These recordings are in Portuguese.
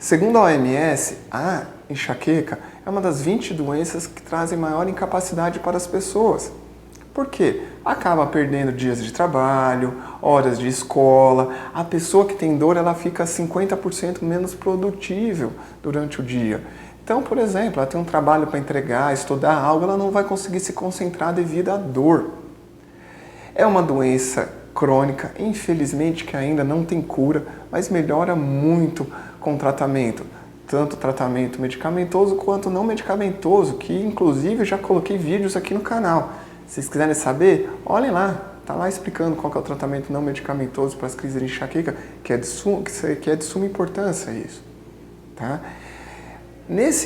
Segundo a OMS, a enxaqueca é uma das 20 doenças que trazem maior incapacidade para as pessoas. Por quê? Acaba perdendo dias de trabalho, horas de escola. A pessoa que tem dor, ela fica 50% menos produtível durante o dia. Então, por exemplo, ela tem um trabalho para entregar, estudar algo, ela não vai conseguir se concentrar devido à dor. É uma doença crônica, infelizmente, que ainda não tem cura, mas melhora muito com o tratamento. Tanto tratamento medicamentoso quanto não medicamentoso, que inclusive eu já coloquei vídeos aqui no canal. Se vocês quiserem saber, olhem lá, tá lá explicando qual que é o tratamento não medicamentoso para as crises de enxaqueca, que é de suma importância isso. Tá?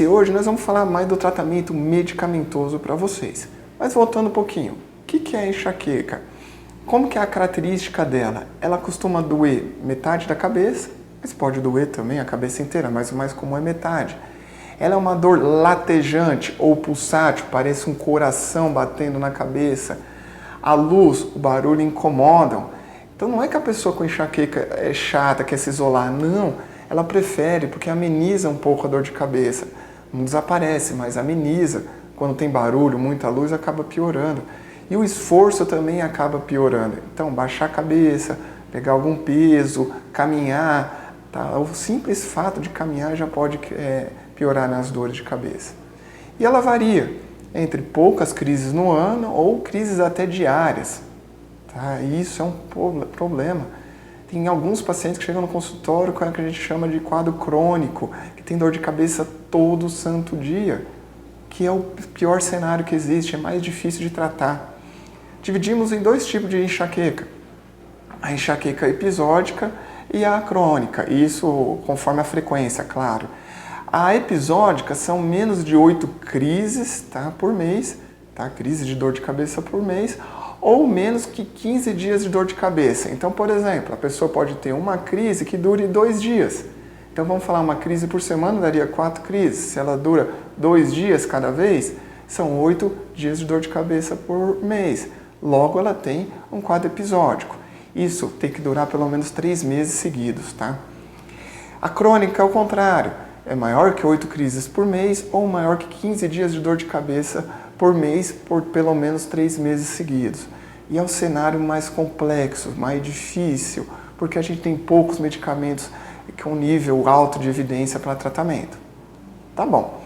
Hoje nós vamos falar mais do tratamento medicamentoso para vocês. Mas voltando um pouquinho, o que é a enxaqueca? Como que é a característica dela? Ela costuma doer metade da cabeça, mas pode doer também a cabeça inteira, mas o mais comum é metade. Ela é uma dor latejante ou pulsátil, parece um coração batendo na cabeça. A luz, o barulho incomodam. Então não é que a pessoa com enxaqueca é chata, quer se isolar, não. Ela prefere porque ameniza um pouco a dor de cabeça. Não desaparece, mas ameniza. Quando tem barulho, muita luz, acaba piorando. E o esforço também acaba piorando. Então baixar a cabeça, pegar algum peso, caminhar. Tá? O simples fato de caminhar já pode piorar nas dores de cabeça. E ela varia entre poucas crises no ano ou crises até diárias. Tá? E isso é um problema. Tem alguns pacientes que chegam no consultório com o que a gente chama de quadro crônico, que tem dor de cabeça todo santo dia, que é o pior cenário que existe, é mais difícil de tratar. Dividimos em dois tipos de enxaqueca. A enxaqueca episódica e a crônica, isso conforme a frequência, claro. A episódica são menos de 8 crises por mês, crise de dor de cabeça por mês, ou menos que 15 dias de dor de cabeça. Então, por exemplo, a pessoa pode ter uma crise que dure 2 dias. Então, vamos falar, uma crise por semana daria 4 crises. Se ela dura 2 dias cada vez, são 8 dias de dor de cabeça por mês. Logo, ela tem um quadro episódico. Isso tem que durar pelo menos 3 meses seguidos, tá? A crônica é o contrário. É maior que 8 crises por mês ou maior que 15 dias de dor de cabeça por mês por pelo menos 3 meses seguidos. E é um cenário mais complexo, mais difícil, porque a gente tem poucos medicamentos com nível alto de evidência para tratamento. Tá bom.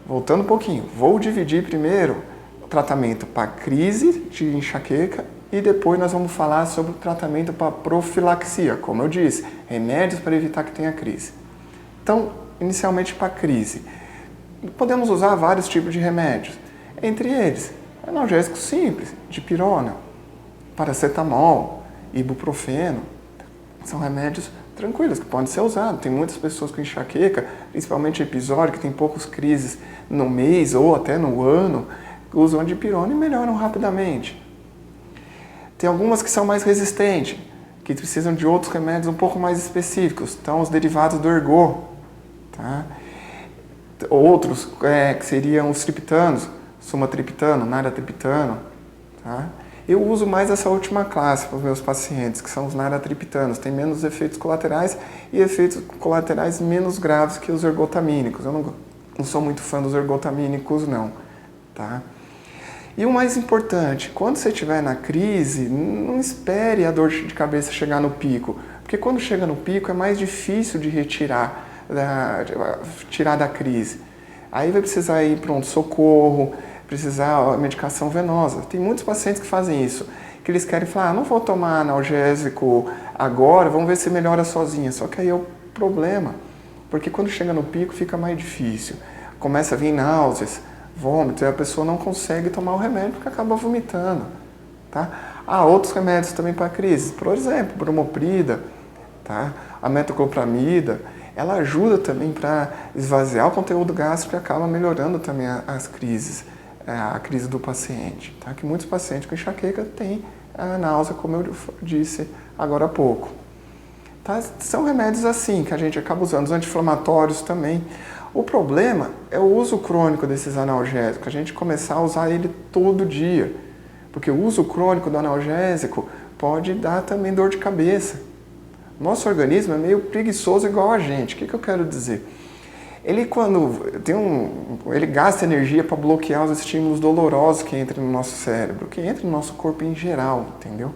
Voltando um pouquinho, vou dividir primeiro o tratamento para crise de enxaqueca e depois nós vamos falar sobre o tratamento para profilaxia, como eu disse, remédios para evitar que tenha crise. Então, inicialmente para crise, podemos usar vários tipos de remédios, entre eles, analgésicos simples, dipirona, paracetamol, ibuprofeno, são remédios tranquilos que podem ser usados. Tem muitas pessoas com enxaqueca, principalmente episódio, que tem poucas crises no mês ou até no ano, que usam a dipirona e melhoram rapidamente. Tem algumas que são mais resistentes, que precisam de outros remédios um pouco mais específicos, então os derivados do ergot. Tá? Outros que seriam os triptanos, sumatriptano, naratriptano. Tá? Eu uso mais essa última classe para os meus pacientes, que são os naratriptanos. Tem menos efeitos colaterais e efeitos colaterais menos graves que os ergotamínicos. Eu não sou muito fã dos ergotamínicos, não. Tá? E o mais importante, quando você estiver na crise, não espere a dor de cabeça chegar no pico, porque quando chega no pico é mais difícil de tirar da crise. Aí vai precisar ir para um socorro, precisar de medicação venosa. Tem muitos pacientes que fazem isso, que eles querem falar, não vou tomar analgésico agora, vamos ver se melhora sozinha. Só que aí é o problema, porque quando chega no pico fica mais difícil. Começa a vir náuseas, vômito, e a pessoa não consegue tomar o remédio porque acaba vomitando. Tá? Há outros remédios também para crise, por exemplo, bromoprida, tá? A metoclopramida, ela ajuda também para esvaziar o conteúdo gástrico e acaba melhorando também as crises, a crise do paciente. Tá? Que muitos pacientes com enxaqueca têm a náusea, como eu disse agora há pouco. Tá? São remédios assim que a gente acaba usando, os anti-inflamatórios também. O problema é o uso crônico desses analgésicos, a gente começar a usar ele todo dia, porque o uso crônico do analgésico pode dar também dor de cabeça. Nosso organismo é meio preguiçoso igual a gente. O que eu quero dizer? Ele ele gasta energia para bloquear os estímulos dolorosos que entram no nosso cérebro, que entram no nosso corpo em geral, entendeu?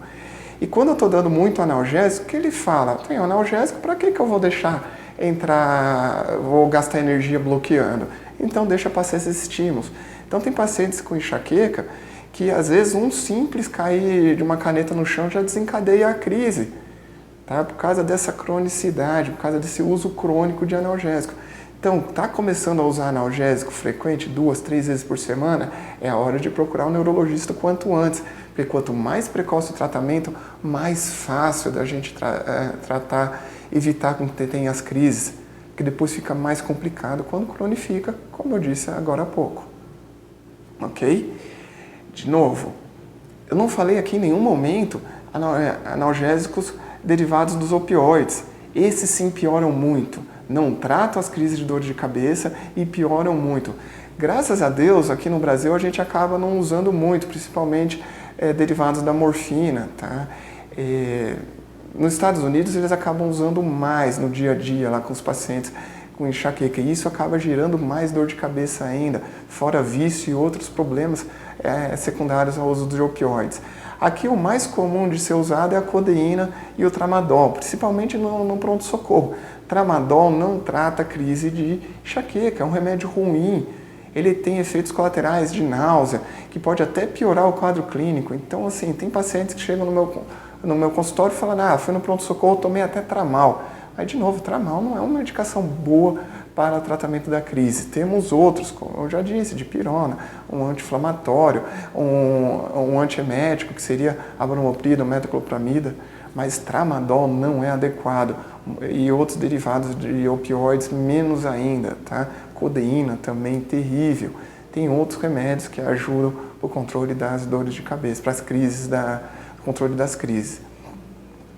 E quando eu estou dando muito analgésico, o que ele fala? Tem analgésico, para que eu vou deixar entrar, vou gastar energia bloqueando? Então deixa passar esses estímulos. Então tem pacientes com enxaqueca que às vezes um simples cair de uma caneta no chão já desencadeia a crise, tá? Por causa dessa cronicidade, por causa desse uso crônico de analgésico. Então, tá começando a usar analgésico frequente, 2, 3 vezes por semana, é a hora de procurar um neurologista quanto antes, porque quanto mais precoce o tratamento, mais fácil da gente tratar, evitar que tenha as crises, que depois fica mais complicado quando cronifica, como eu disse agora há pouco. Ok? De novo, eu não falei aqui em nenhum momento analgésicos derivados dos opioides. Esses sim pioram muito. Não tratam as crises de dor de cabeça e pioram muito. Graças a Deus, aqui no Brasil, a gente acaba não usando muito, principalmente derivados da morfina. Tá? Nos Estados Unidos, eles acabam usando mais no dia a dia, lá com os pacientes com enxaqueca, e isso acaba gerando mais dor de cabeça ainda, fora vício e outros problemas secundários ao uso de opioides. Aqui o mais comum de ser usado é a codeína e o tramadol, principalmente no pronto-socorro. Tramadol não trata a crise de enxaqueca, é um remédio ruim. Ele tem efeitos colaterais de náusea, que pode até piorar o quadro clínico. Então, assim, tem pacientes que chegam no meu consultório e falam, fui no pronto-socorro, tomei até Tramal. Mas, de novo, Tramal não é uma medicação boa para o tratamento da crise. Temos outros, como eu já disse, dipirona, um anti-inflamatório, um antiemético, que seria a bromoprida, metoclopramida, mas Tramadol não é adequado. E outros derivados de opioides menos ainda, tá? Codeína também terrível. Tem outros remédios que ajudam o controle das dores de cabeça, para as crises, controle das crises.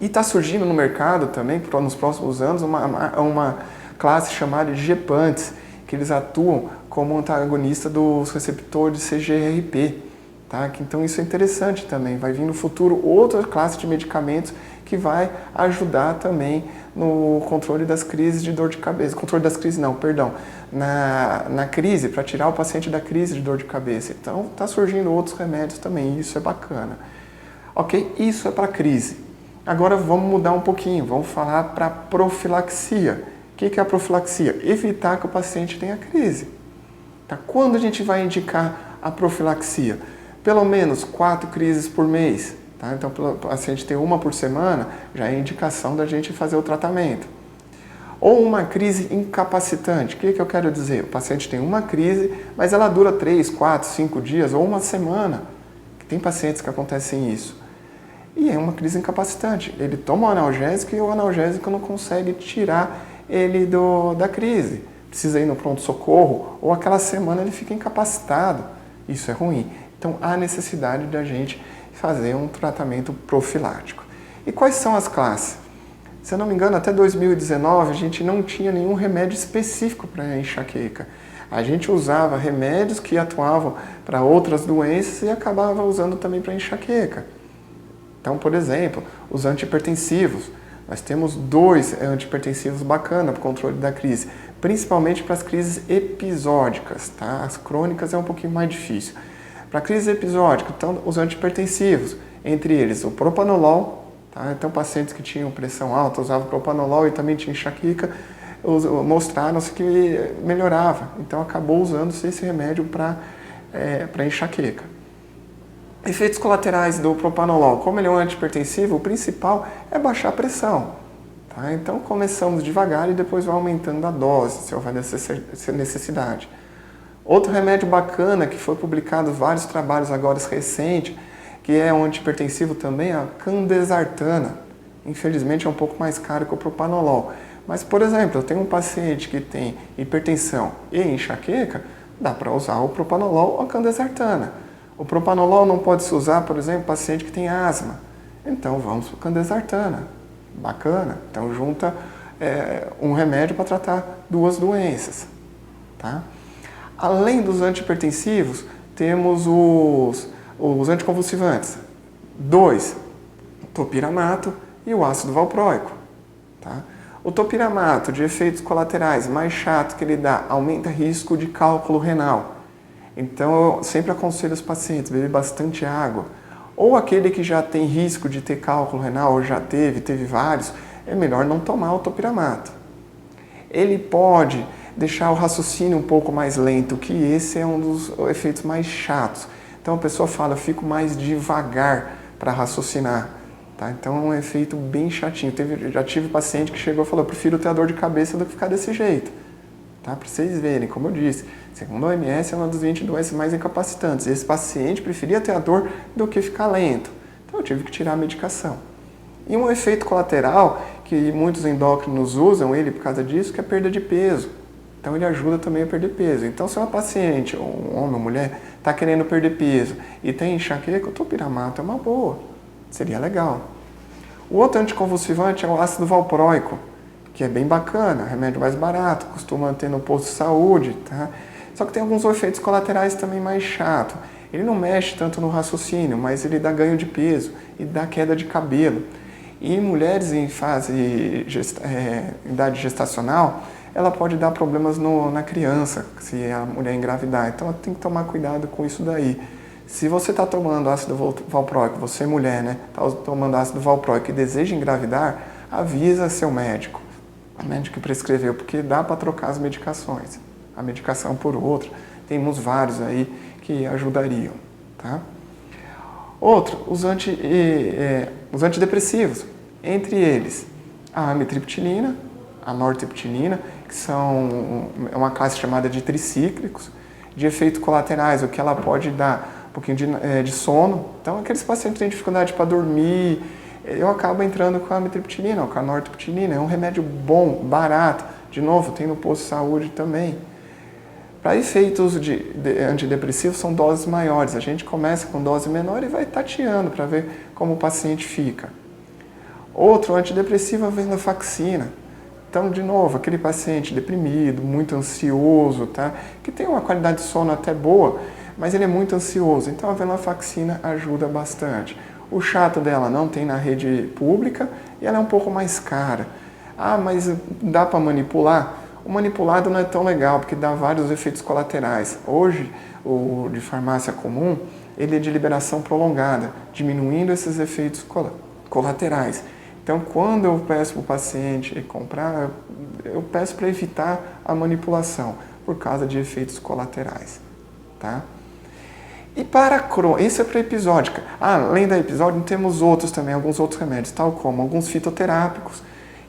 E está surgindo no mercado também, nos próximos anos, uma classe chamada de gepantes, que eles atuam como antagonista dos receptores CGRP. Tá? Então isso é interessante também, vai vir no futuro outra classe de medicamentos que vai ajudar também no controle das crises de dor de cabeça. Controle das crises não, perdão, na crise, para tirar o paciente da crise de dor de cabeça. Então está surgindo outros remédios também, isso é bacana. Ok? Isso é para crise. Agora vamos mudar um pouquinho, vamos falar para profilaxia. O que é a profilaxia? Evitar que o paciente tenha crise. Tá? Quando a gente vai indicar a profilaxia? Pelo menos 4 crises por mês. Tá? Então, o paciente tem uma por semana, já é indicação da gente fazer o tratamento. Ou uma crise incapacitante. O que eu quero dizer? O paciente tem uma crise, mas ela dura 3, 4, 5 dias ou uma semana. Tem pacientes que acontecem isso. E é uma crise incapacitante. Ele toma um analgésico e o analgésico não consegue tirar ele da crise. Precisa ir no pronto-socorro ou aquela semana ele fica incapacitado. Isso é ruim. Então, há necessidade de a gente fazer um tratamento profilático. E quais são as classes? Se eu não me engano, até 2019 a gente não tinha nenhum remédio específico para enxaqueca. A gente usava remédios que atuavam para outras doenças e acabava usando também para enxaqueca. Então, por exemplo, os antihipertensivos. Nós temos 2 antihipertensivos bacanas para o controle da crise, principalmente para as crises episódicas, tá? As crônicas é um pouquinho mais difícil. Para crise episódica, então, os antihipertensivos, entre eles o propanolol, tá? Então, pacientes que tinham pressão alta usavam propanolol e também tinham enxaqueca, mostraram-se que melhorava. Então, acabou usando-se esse remédio para enxaqueca. Efeitos colaterais do propanolol. Como ele é um antihipertensivo, o principal é baixar a pressão. Tá? Então, começamos devagar e depois vai aumentando a dose, se houver necessidade. Outro remédio bacana, que foi publicado vários trabalhos agora recentes, que é um antihipertensivo também, é a candesartana. Infelizmente, é um pouco mais caro que o propanolol. Mas, por exemplo, eu tenho um paciente que tem hipertensão e enxaqueca, dá para usar o propanolol ou a candesartana. O propanolol não pode se usar, por exemplo, paciente que tem asma. Então, vamos para a candesartana. Bacana. Então, junta um remédio para tratar 2 doenças. Tá? Além dos antihipertensivos, temos os anticonvulsivantes. 2, o topiramato e o ácido valproico. Tá? O topiramato, de efeitos colaterais, mais chato que ele dá, aumenta risco de cálculo renal. Então, eu sempre aconselho os pacientes a beber bastante água. Ou aquele que já tem risco de ter cálculo renal, ou já teve vários, é melhor não tomar o topiramato. Ele pode deixar o raciocínio um pouco mais lento, que esse é um dos efeitos mais chatos. Então, a pessoa fala, eu fico mais devagar para raciocinar. Tá? Então, é um efeito bem chatinho. Já tive paciente que chegou e falou, eu prefiro ter a dor de cabeça do que ficar desse jeito. Tá? Para vocês verem, como eu disse, segundo a OMS, é uma das 20 doenças mais incapacitantes. Esse paciente preferia ter a dor do que ficar lento. Então, eu tive que tirar a medicação. E um efeito colateral, que muitos endócrinos usam ele por causa disso, que é a perda de peso. Então, ele ajuda também a perder peso. Então, se uma paciente, um homem ou mulher, está querendo perder peso e tem enxaqueca, o topiramato é uma boa. Seria legal. O outro anticonvulsivante é o ácido valproico, que é bem bacana, remédio mais barato, costuma ter no posto de saúde, tá? Só que tem alguns efeitos colaterais também mais chato. Ele não mexe tanto no raciocínio, mas ele dá ganho de peso e dá queda de cabelo. E em mulheres em idade gestacional, ela pode dar problemas na criança, se a mulher engravidar. Então, ela tem que tomar cuidado com isso daí. Se você está tomando ácido valproico, você mulher, né, está tomando ácido valproico e deseja engravidar, avisa seu médico. O médico que prescreveu, porque dá para trocar as medicações. A medicação por outra. Temos vários aí que ajudariam. Tá? Outro, os antidepressivos. Entre eles, a amitriptilina, a nortriptilina, que é uma classe chamada de tricíclicos, de efeitos colaterais, o que ela pode dar um pouquinho de sono. Então, aqueles pacientes que têm dificuldade para dormir, eu acabo entrando com a amitriptilina ou com a nortriptilina. É um remédio bom, barato. De novo, tem no posto de saúde também. Para efeitos de antidepressivos, são doses maiores. A gente começa com dose menor e vai tateando para ver como o paciente fica. Outro antidepressivo é a venlafaxina. Então, de novo, aquele paciente deprimido, muito ansioso, tá? Que tem uma qualidade de sono até boa, mas ele é muito ansioso. Então, a venlafaxina ajuda bastante. O chato dela não tem na rede pública e ela é um pouco mais cara. Ah, mas dá para manipular? O manipulado não é tão legal, porque dá vários efeitos colaterais. Hoje, o de farmácia comum, ele é de liberação prolongada, diminuindo esses efeitos colaterais. Então, quando eu peço para o paciente comprar, eu peço para evitar a manipulação, por causa de efeitos colaterais. Tá? E para isso é para episódica. Além da episódica, temos outros também, alguns outros remédios, tal como alguns fitoterápicos,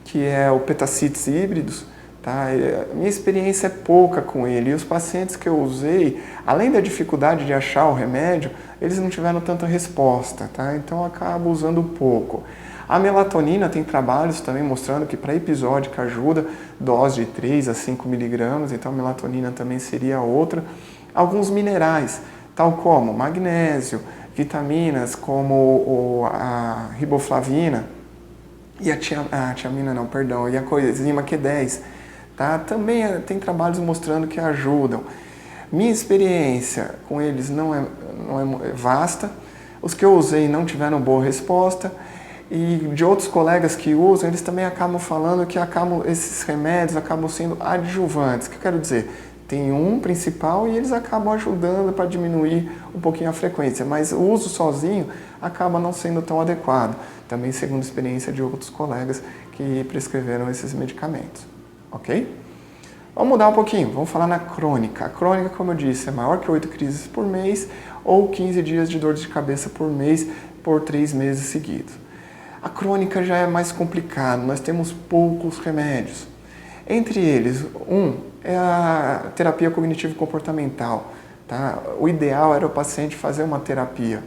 que é o petacites híbridos. Tá? Minha experiência é pouca com ele. E os pacientes que eu usei, além da dificuldade de achar o remédio, eles não tiveram tanta resposta. Tá? Então, eu acabo usando pouco. A melatonina tem trabalhos também mostrando que para episódica ajuda, dose de 3 a 5 miligramas, então a melatonina também seria outra. Alguns minerais, tal como magnésio, vitaminas como a riboflavina e a tiamina, e a coenzima Q10, tá? Também tem trabalhos mostrando que ajudam. Minha experiência com eles não é vasta, os que eu usei não tiveram boa resposta. E de outros colegas que usam, eles também acabam falando que esses remédios acabam sendo adjuvantes. O que eu quero dizer? Tem um principal e eles acabam ajudando para diminuir um pouquinho a frequência, mas o uso sozinho acaba não sendo tão adequado. Também segundo a experiência de outros colegas que prescreveram esses medicamentos. Ok? Vamos mudar um pouquinho, vamos falar na crônica. A crônica, como eu disse, é maior que 8 crises por mês ou 15 dias de dor de cabeça por mês por 3 meses seguidos. A crônica já é mais complicado, nós temos poucos remédios. Entre eles, é a terapia cognitivo-comportamental. Tá? O ideal era o paciente fazer uma terapia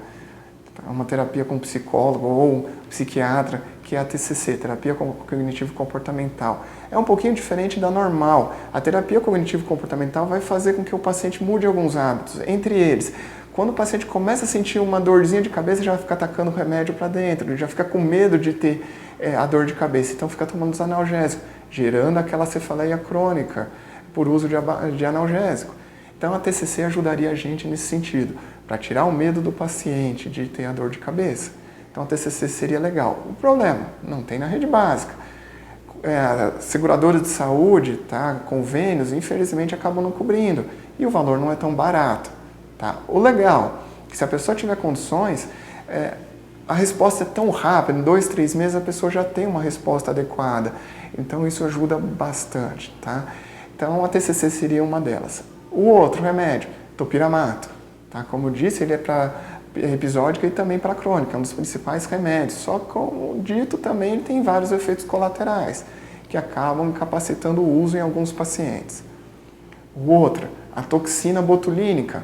com psicólogo ou psiquiatra, que é a TCC, terapia cognitivo-comportamental. É um pouquinho diferente da normal. A terapia cognitivo-comportamental vai fazer com que o paciente mude alguns hábitos, entre eles. Quando o paciente começa a sentir uma dorzinha de cabeça, já fica atacando o remédio para dentro, ele já fica com medo de ter a dor de cabeça, então fica tomando os analgésicos, gerando aquela cefaleia crônica por uso de analgésico. Então a TCC ajudaria a gente nesse sentido, para tirar o medo do paciente de ter a dor de cabeça. Então a TCC seria legal. O problema, não tem na rede básica. seguradoras de saúde, tá? Convênios, infelizmente acabam não cobrindo e o valor não é tão barato. Tá? O legal é que se a pessoa tiver condições, a resposta é tão rápida, em 2, 3 meses a pessoa já tem uma resposta adequada. Então isso ajuda bastante. Tá? Então a TCC seria uma delas. O outro remédio, topiramato. Tá? Como eu disse, ele é para episódica e também para crônica, é um dos principais remédios. Só que, como dito, também ele tem vários efeitos colaterais que acabam incapacitando o uso em alguns pacientes. O outro, a toxina botulínica.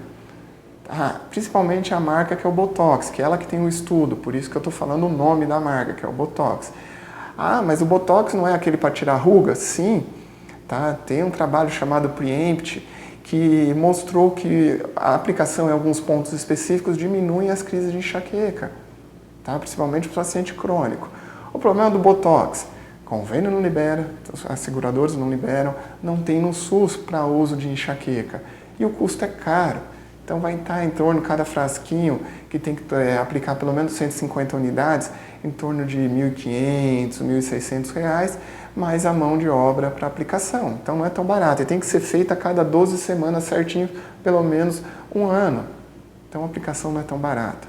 Principalmente a marca que é o Botox, que é ela que tem o estudo, por isso que eu estou falando o nome da marca, que é o Botox. Mas o Botox não é aquele para tirar ruga? Sim, tá? Tem um trabalho chamado Preempt, que mostrou que a aplicação em alguns pontos específicos diminui as crises de enxaqueca, tá? Principalmente para o paciente crônico. O problema do Botox, convênio não libera, as seguradoras não liberam, não tem no SUS para uso de enxaqueca e o custo é caro. Então vai estar em torno, cada frasquinho, que tem que aplicar pelo menos 150 unidades, em torno de R$ 1.500, R$ 1.600, mais a mão de obra para aplicação. Então não é tão barato. E tem que ser feita a cada 12 semanas certinho, pelo menos um ano. Então a aplicação não é tão barata.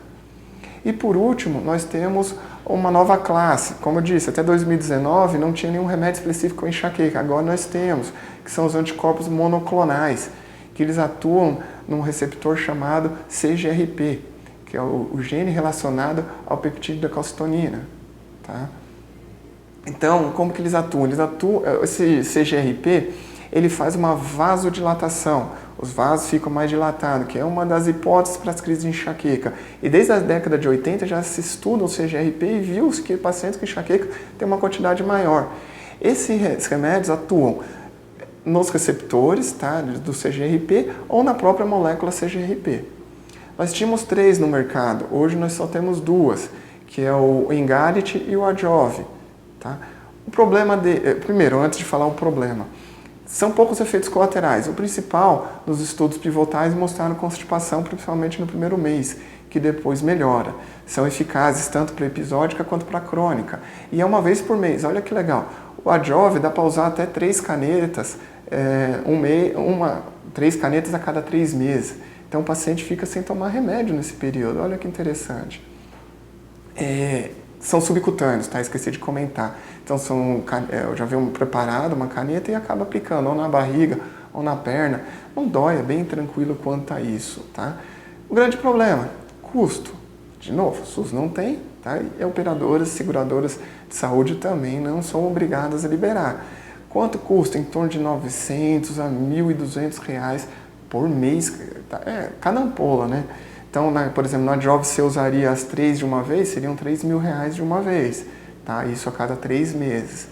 E por último, nós temos uma nova classe. Como eu disse, até 2019 não tinha nenhum remédio específico para enxaqueca. Agora nós temos, que são os anticorpos monoclonais, que eles atuam num receptor chamado CGRP, que é o gene relacionado ao peptídeo da calcitonina. Tá? Então, como que eles atuam? Esse CGRP, ele faz uma vasodilatação. Os vasos ficam mais dilatados, que é uma das hipóteses para as crises de enxaqueca. E desde a década de 80 já se estuda o CGRP e viu que pacientes com enxaqueca têm uma quantidade maior. Esses remédios atuam nos receptores, tá, do CGRP ou na própria molécula CGRP. Nós tínhamos 3 no mercado, hoje nós só temos 2, que é o Engarit e o Ajove. Tá? O problema primeiro, antes de falar o problema, são poucos efeitos colaterais. O principal, nos estudos pivotais, mostraram constipação, principalmente no primeiro mês, que depois melhora. São eficazes tanto para episódica quanto para crônica. E é uma vez por mês, olha que legal. O Ajove dá para usar até 3 canetas, 3 canetas a cada 3 meses. Então o paciente fica sem tomar remédio nesse período, olha que interessante. São subcutâneos, tá? Esqueci de comentar. Então eu já vi preparado uma caneta e acaba aplicando ou na barriga ou na perna. Não dói, é bem tranquilo quanto a isso, tá? O grande problema, custo. De novo, o SUS não tem, tá? E operadoras, seguradoras de saúde também não são obrigadas a liberar. Quanto custa? Em torno de R$ 900 a R$ 1.200 por mês, tá? Cada ampola, né? Então, por exemplo, na Ajove você usaria as 3 de uma vez, seriam R$ 3.000 de uma vez, tá? Isso a cada 3 meses.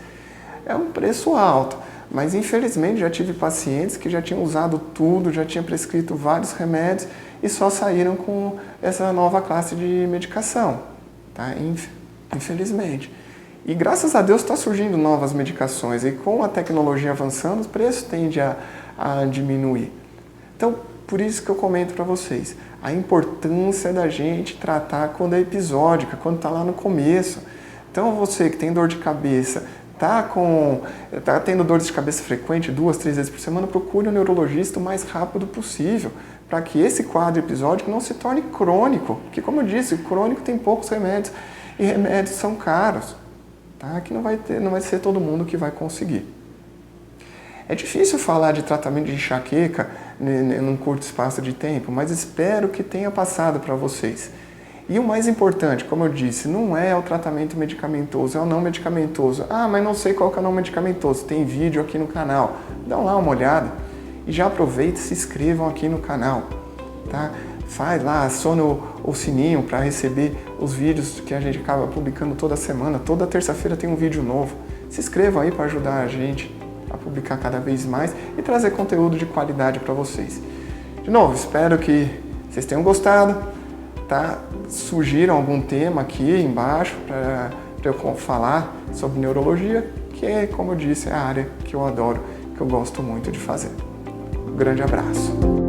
É um preço alto, mas infelizmente já tive pacientes que já tinham usado tudo, já tinham prescrito vários remédios e só saíram com essa nova classe de medicação, tá? Infelizmente. E graças a Deus está surgindo novas medicações e com a tecnologia avançando, o preço tende a diminuir. Então, por isso que eu comento para vocês, a importância da gente tratar quando é episódica, quando está lá no começo. Então, você que tem dor de cabeça, tá tendo dor de cabeça frequente, 2, 3 vezes por semana, procure um neurologista o mais rápido possível, para que esse quadro episódico não se torne crônico, porque, como eu disse, crônico tem poucos remédios e remédios são caros, tá? Que não vai ser todo mundo que vai conseguir. É difícil falar de tratamento de enxaqueca num curto espaço de tempo, mas espero que tenha passado para vocês. E o mais importante, como eu disse, não é o tratamento medicamentoso, é o não medicamentoso. Mas não sei qual que é o não medicamentoso. Tem vídeo aqui no canal. Dá lá uma olhada e já aproveita e se inscrevam aqui no canal. Tá? Faz lá, aciona o sininho para receber os vídeos que a gente acaba publicando toda semana. Toda terça-feira tem um vídeo novo. Se inscrevam aí para ajudar a gente a publicar cada vez mais e trazer conteúdo de qualidade para vocês. De novo, espero que vocês tenham gostado. Tá? Surgiram algum tema aqui embaixo para eu falar sobre neurologia, que é, como eu disse, é a área que eu adoro, que eu gosto muito de fazer. Um grande abraço.